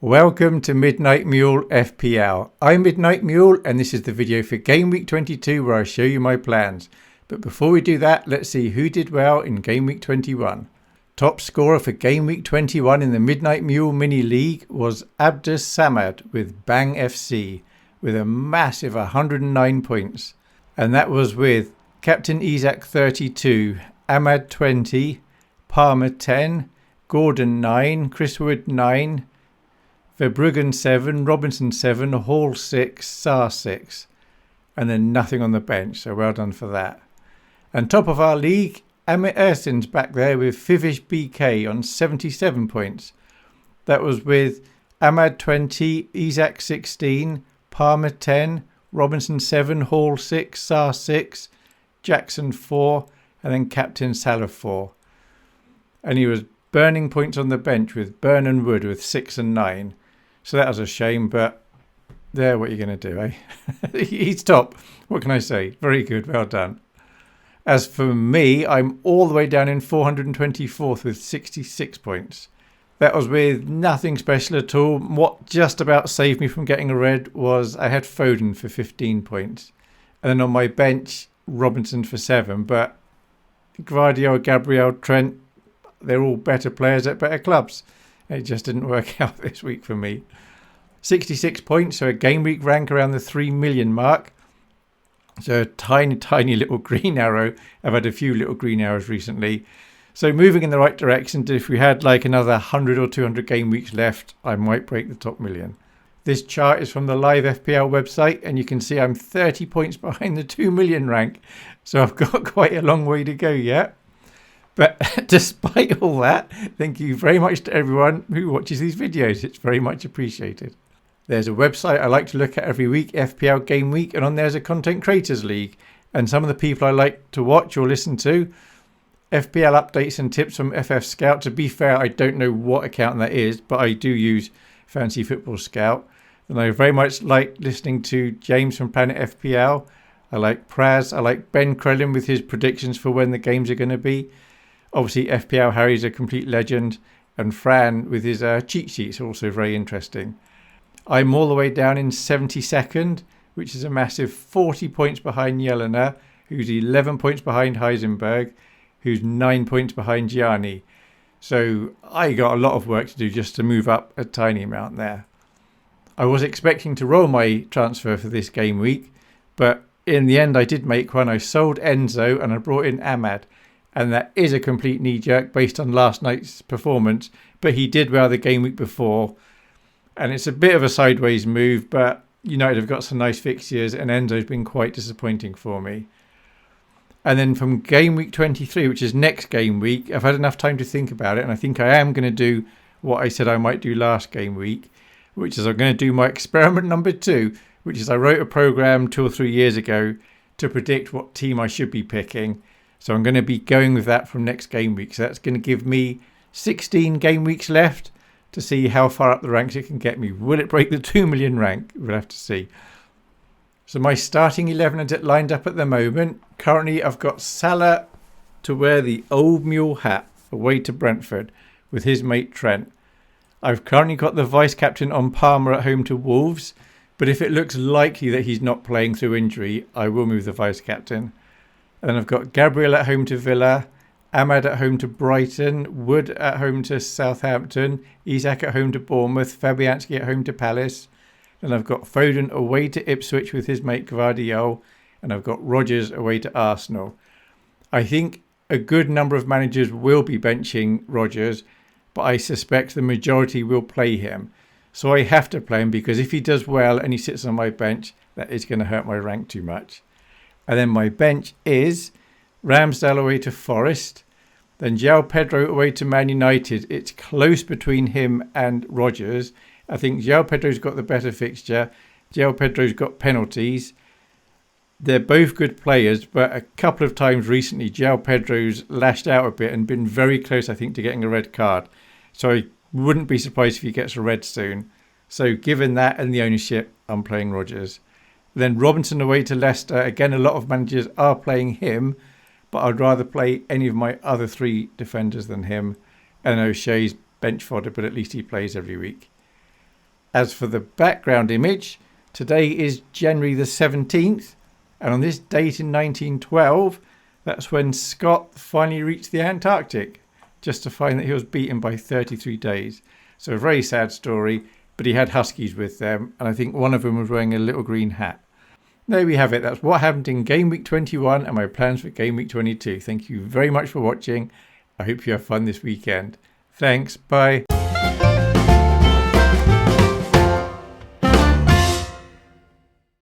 Welcome to Midnight Mule FPL. I'm Midnight Mule and this is the video for Game Week 22 where I show you my plans. But before we do that, let's see who did well in Game Week 21. Top scorer for Game Week 21 in the Midnight Mule Mini-league was Abdus Samad with Bang FC with a massive 109 points. And that was with Captain Isaac 32, Ahmad 20, Palmer 10, Gordon 9, Chris Wood 9, Verbruggen 7, Robinson 7, Hall 6, Saar 6. And then nothing on the bench, so well done for that. And top of our league, Amit Ersin's back there with Fivish BK on 77 points. That was with Ahmad 20, Isaac 16, Palmer 10, Robinson 7, Hall 6, Saar 6, Jackson 4, and then Captain Salah 4. And he was burning points on the bench with Burn and Wood with 6 and 9. So that was a shame, but there, what are you going to do, eh? He's top. What can I say? Very good. Well done. As for me, I'm all the way down in 424th with 66 points. That was with nothing special at all. What just about saved me from getting a red was I had Foden for 15 points. And then on my bench, Robinson for 7. But Gvardiol, Gabriel, Trent, they're all better players at better clubs. It just didn't work out this week for me. 66 points, so a game week rank around the 3 million mark. So a tiny little green arrow. I've had a few little green arrows recently. So moving in the right direction. If we had like another 100 or 200 game weeks left, I might break the top million. This chart is from the live FPL website, and you can see I'm 30 points behind the 2 million rank. So I've got quite a long way to go yet. But despite all that, thank you very much to everyone who watches these videos. It's very much appreciated. There's a website I like to look at every week, FPL Gameweek, and on there's a Content Creators League. And some of the people I like to watch or listen to, FPL updates and tips from FF Scout. To be fair, I don't know what account that is, but I do use Fancy Football Scout. And I very much like listening to James from Planet FPL. I like Praz. I like Ben Crellin with his predictions for when the games are going to be. Obviously, FPL Harry's a complete legend, and Fran with his cheat sheets are also very interesting. I'm all the way down in 72nd, which is a massive 40 points behind Jelena, who's 11 points behind Heisenberg, who's 9 points behind Gianni. So I got a lot of work to do just to move up a tiny amount there. I was expecting to roll my transfer for this game week, but in the end I did make one. I sold Enzo and I brought in Ahmad. And that is a complete knee-jerk based on last night's performance. But he did well the game week before. And it's a bit of a sideways move. But United have got some nice fixtures. And Enzo's been quite disappointing for me. And then from game week 23, which is next game week, I've had enough time to think about it. And I think I am going to do what I said I might do last game week. Which is I'm going to do my experiment number 2. Which is I wrote a program 2 or 3 years ago to predict what team I should be picking. So I'm going to be going with that from next game week. So that's going to give me 16 game weeks left to see how far up the ranks it can get me. Will it break the 2 million rank? We'll have to see. So my starting 11 is lined up at the moment. Currently I've got Salah to wear the old mule hat away to Brentford with his mate Trent. I've currently got the vice captain on Palmer at home to Wolves. But if it looks likely that he's not playing through injury, I will move the vice captain. And I've got Gabriel at home to Villa, Ahmad at home to Brighton, Wood at home to Southampton, Isaac at home to Bournemouth, Fabianski at home to Palace. And I've got Foden away to Ipswich with his mate Gvardiol. And I've got Rodgers away to Arsenal. I think a good number of managers will be benching Rodgers, but I suspect the majority will play him. So I have to play him because if he does well and he sits on my bench, that is going to hurt my rank too much. And then my bench is Ramsdale away to Forest. Then João Pedro away to Man United. It's close between him and Rodgers. I think João Pedro's got the better fixture. João Pedro's got penalties. They're both good players, but a couple of times recently, João Pedro's lashed out a bit and been very close, I think, to getting a red card. So I wouldn't be surprised if he gets a red soon. So given that and the ownership, I'm playing Rodgers. Then Robinson away to Leicester. Again, a lot of managers are playing him, but I'd rather play any of my other 3 defenders than him. And O'Shea's bench fodder, but at least he plays every week. As for the background image, today is January the 17th, and on this date in 1912, that's when Scott finally reached the Antarctic, just to find that he was beaten by 33 days. So a very sad story, but he had huskies with them, and I think one of them was wearing a little green hat. There we have it. That's what happened in Game Week 21 and my plans for Game Week 22. Thank you very much for watching. I hope you have fun this weekend. Thanks. Bye.